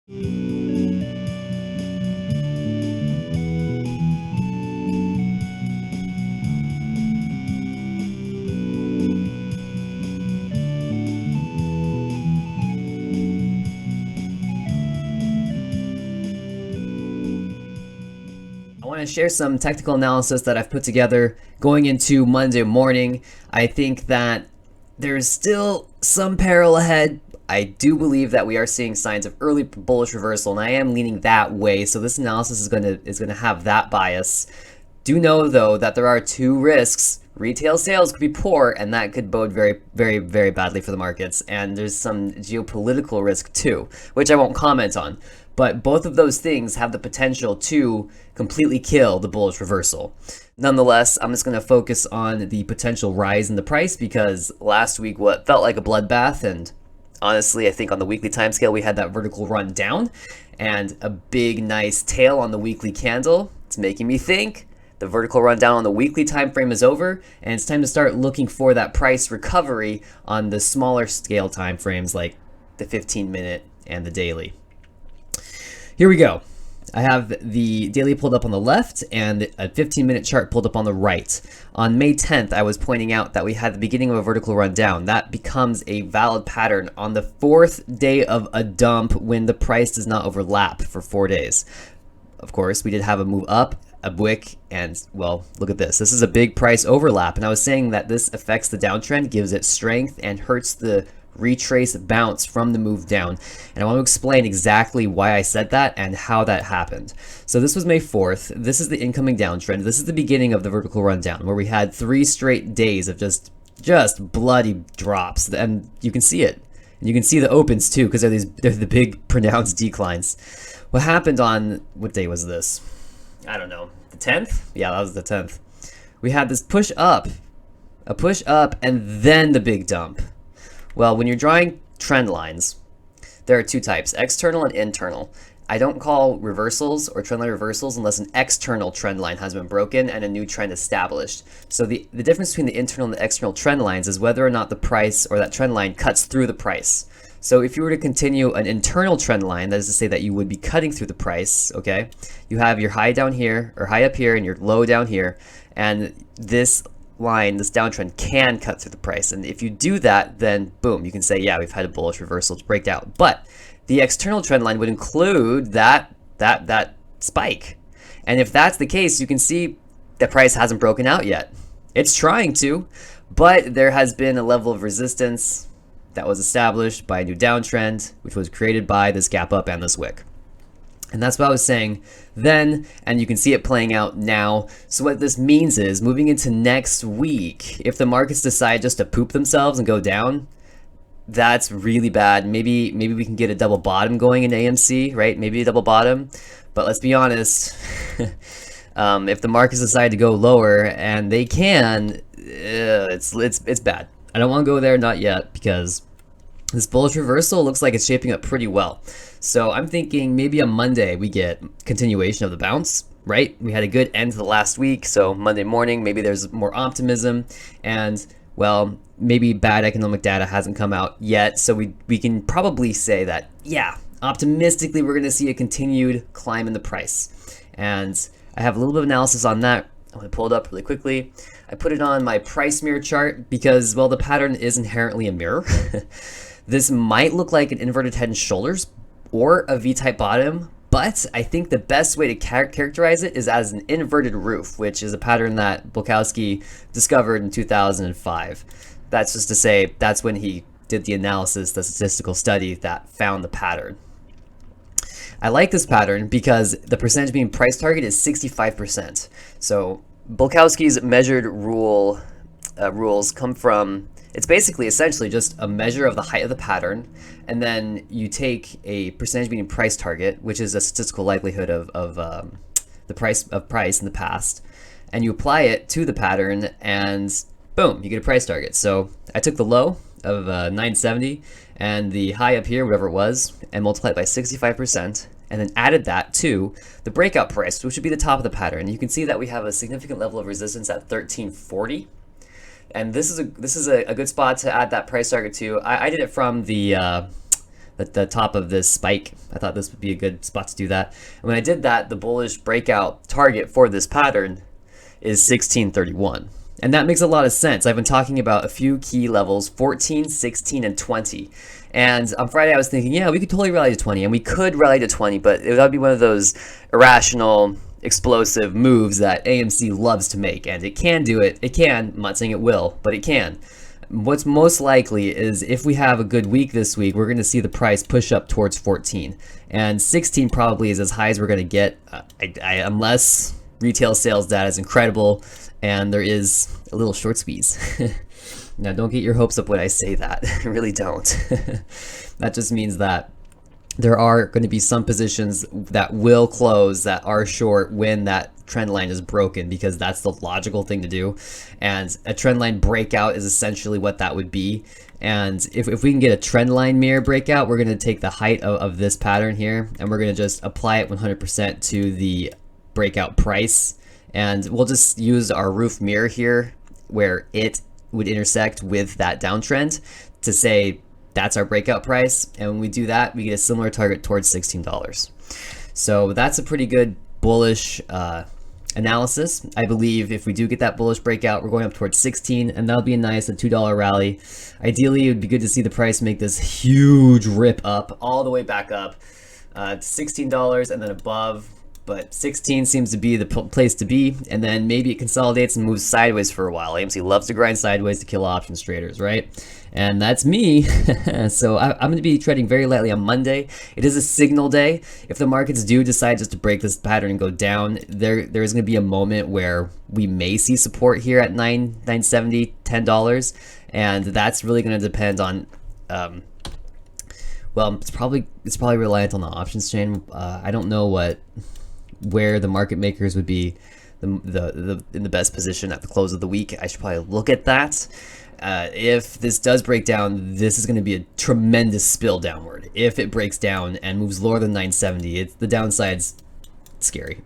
I want to share some technical analysis that I've put together going into Monday morning. I think that there's still some peril ahead. I do believe that we are seeing signs of early bullish reversal, and I am leaning that way. So this analysis is going to have that bias. Do know though that there are two risks. Retail sales could be poor, and that could bode very, very, very badly for the markets. And there's some geopolitical risk too, which I won't comment on. But both of those things have the potential to completely kill the bullish reversal. Nonetheless, I'm just going to focus on the potential rise in the price because last week what felt like a bloodbath, and honestly, I think on the weekly time scale we had that vertical run down and a big nice tail on the weekly candle. It's making me think the vertical run down on the weekly time frame is over, and it's time to start looking for that price recovery on the smaller scale time frames like the 15-minute and the daily. Here we go. I have the daily pulled up on the left and a 15-minute chart pulled up on the right. On May 10th, I was pointing out that we had the beginning of a vertical run down. That becomes a valid pattern on the fourth day of a dump when the price does not overlap for 4 days. Of course, we did have a move up, a wick, and well, look at this. This is a big price overlap, and I was saying that this affects the downtrend, gives it strength, and hurts the retrace bounce from the move down. And I want to explain exactly why I said that and how that happened. So this was May 4th. This is the incoming downtrend. This is the beginning of the vertical run down where we had 3 straight days of just bloody drops, and you can see it. And you can see the opens too because they're the big pronounced declines. What happened on, what day was this? I don't know. The 10th? Yeah, that was the 10th. We had this push up, a push up, and then the big dump. Well, when you're drawing trend lines, there are two types, external and internal. I don't call reversals or trend line reversals unless an external trend line has been broken and a new trend established. So the difference between the internal and the external trend lines is whether or not the price or that trend line cuts through the price. So if you were to continue an internal trend line, that is to say that you would be cutting through the price, okay? You have your high down here, or high up here, and your low down here, and this line, this downtrend can cut through the price. And if you do that, then boom, you can say, yeah, we've had a bullish reversal to break out. But the external trend line would include that spike. And if that's the case, you can see the price hasn't broken out yet. It's trying to, but there has been a level of resistance that was established by a new downtrend, which was created by this gap up and this wick. And that's what I was saying then, and you can see it playing out now. So what this means is, moving into next week, if the markets decide just to poop themselves and go down, that's really bad. Maybe we can get a double bottom going in AMC, right? Maybe a double bottom. But let's be honest, if the markets decide to go lower, and they can, it's bad. I don't want to go there, not yet, because this bullish reversal looks like it's shaping up pretty well. So I'm thinking maybe on Monday we get continuation of the bounce, right? We had a good end to the last week, so Monday morning maybe there's more optimism, and well, maybe bad economic data hasn't come out yet, so we can probably say that, yeah, optimistically we're going to see a continued climb in the price. And I have a little bit of analysis on that. I'm going to pull it up really quickly. I put it on my price mirror chart because, well, the pattern is inherently a mirror. This might look like an inverted head and shoulders or a V-type bottom, but I think the best way to characterize it is as an inverted roof, which is a pattern that Bulkowski discovered in 2005. That's just to say that's when he did the analysis, the statistical study that found the pattern. I like this pattern because the percentage being price target is 65%. So Bulkowski's measured rules come from, it's basically essentially just a measure of the height of the pattern, and then you take a percentage beating price target, which is a statistical likelihood of the price in the past, and you apply it to the pattern, and boom, you get a price target. So I took the low of 970 and the high up here, whatever it was, and multiplied by 65%, and then added that to the breakout price, which would be the top of the pattern. You can see that we have a significant level of resistance at 1340. And this is a good spot to add that price target to. I did it from the the top of this spike. I thought this would be a good spot to do that. And when I did that, the bullish breakout target for this pattern is 1631. And that makes a lot of sense. I've been talking about a few key levels, 14, 16, and 20. And on Friday I was thinking, yeah, we could totally rally to 20, and we could rally to 20, but it would be one of those irrational, explosive moves that AMC loves to make. And it can do it. It can. I'm not saying it will, but it can. What's most likely is if we have a good week this week, we're going to see the price push up towards 14. And 16 probably is as high as we're going to get, unless retail sales data is incredible and there is a little short squeeze. Now, don't get your hopes up when I say that. Really don't. That just means that there are going to be some positions that will close that are short when that trend line is broken, because that's the logical thing to do. And a trend line breakout is essentially what that would be. And if we can get a trend line mirror breakout, we're going to take the height of this pattern here and we're going to just apply it 100% to the breakout price. And we'll just use our roof mirror here where it would intersect with that downtrend to say that's our breakout price. And when we do that, we get a similar target towards $16. So that's a pretty good bullish analysis. I believe if we do get that bullish breakout, we're going up towards 16, and that'll be a nice $2 rally. Ideally, it would be good to see the price make this huge rip up all the way back up to $16 and then above. But 16 seems to be the place to be, and then maybe it consolidates and moves sideways for a while. AMC loves to grind sideways to kill options traders, right? And that's me. So I'm going to be trading very lightly on Monday. It is a signal day. If the markets do decide just to break this pattern and go down, there is going to be a moment where we may see support here at $9.70, $10, and that's really going to depend on. Well, it's probably reliant on the options chain. I don't know where the market makers would be in the best position at the close of the week. I should probably look at that. If this does break down, this is going to be a tremendous spill downward. If it breaks down and moves lower than 970, the downside's scary.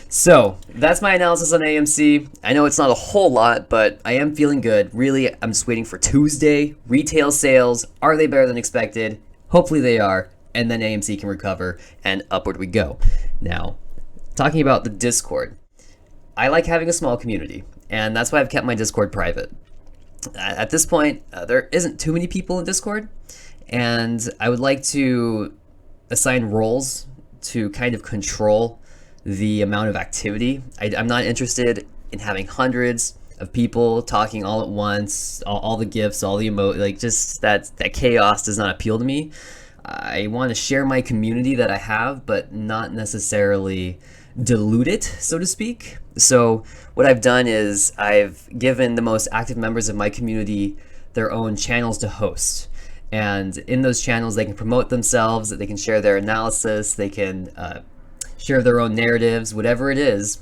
So that's my analysis on AMC. I know it's not a whole lot, but I am feeling good. Really, I'm just waiting for Tuesday. Retail sales, are they better than expected? Hopefully they are. And then AMC can recover and upward we go. Now, talking about the Discord, I like having a small community, and that's why I've kept my Discord private. At this point, there isn't too many people in Discord, and I would like to assign roles to kind of control the amount of activity. I'm not interested in having hundreds of people talking all at once, all the gifs, all the like just that chaos does not appeal to me. I want to share my community that I have, but not necessarily dilute it, so to speak. So what I've done is I've given the most active members of my community their own channels to host. And in those channels, they can promote themselves, they can share their analysis, they can share their own narratives, whatever it is.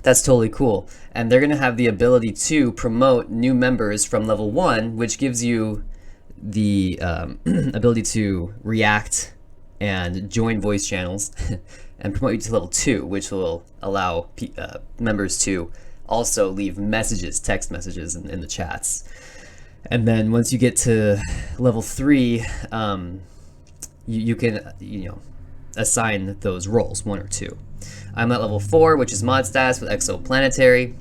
That's totally cool. And they're going to have the ability to promote new members from level 1, which gives you the ability to react and join voice channels and promote you to level 2, which will allow members to also leave messages, text messages in the chats. And then once you get to level 3, you can assign those roles, 1 or 2. I'm at level 4, which is mod status with exoplanetary.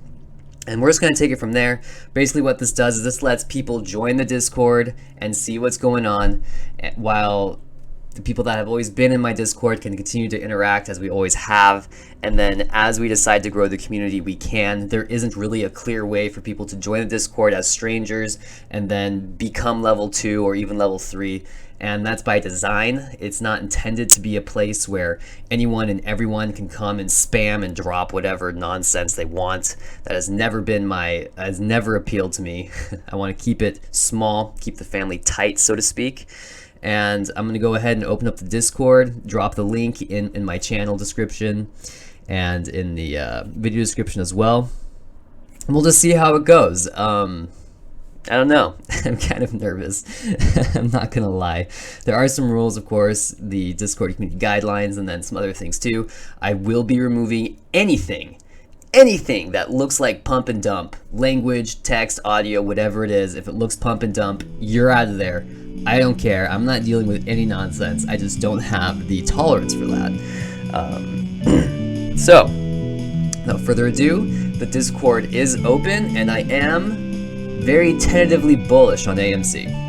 And we're just going to take it from there. Basically what this does is this lets people join the Discord and see what's going on, while the people that have always been in my Discord can continue to interact as we always have. And then as we decide to grow the community, we can. There isn't really a clear way for people to join the Discord as strangers and then become level 2 or even level 3. And that's by design. It's not intended to be a place where anyone and everyone can come and spam and drop whatever nonsense they want. That has never appealed to me. I want to keep it small, keep the family tight, so to speak. And I'm going to go ahead and open up the Discord, drop the link in my channel description and in the video description as well. And we'll just see how it goes. I don't know. I'm kind of nervous. I'm not gonna lie. There are some rules, of course, the Discord community guidelines, and then some other things too. I will be removing anything that looks like pump and dump. Language, text, audio, whatever it is. If it looks pump and dump, you're out of there. I don't care. I'm not dealing with any nonsense. I just don't have the tolerance for that. So, without further ado, the Discord is open, and I am very tentatively bullish on AMC.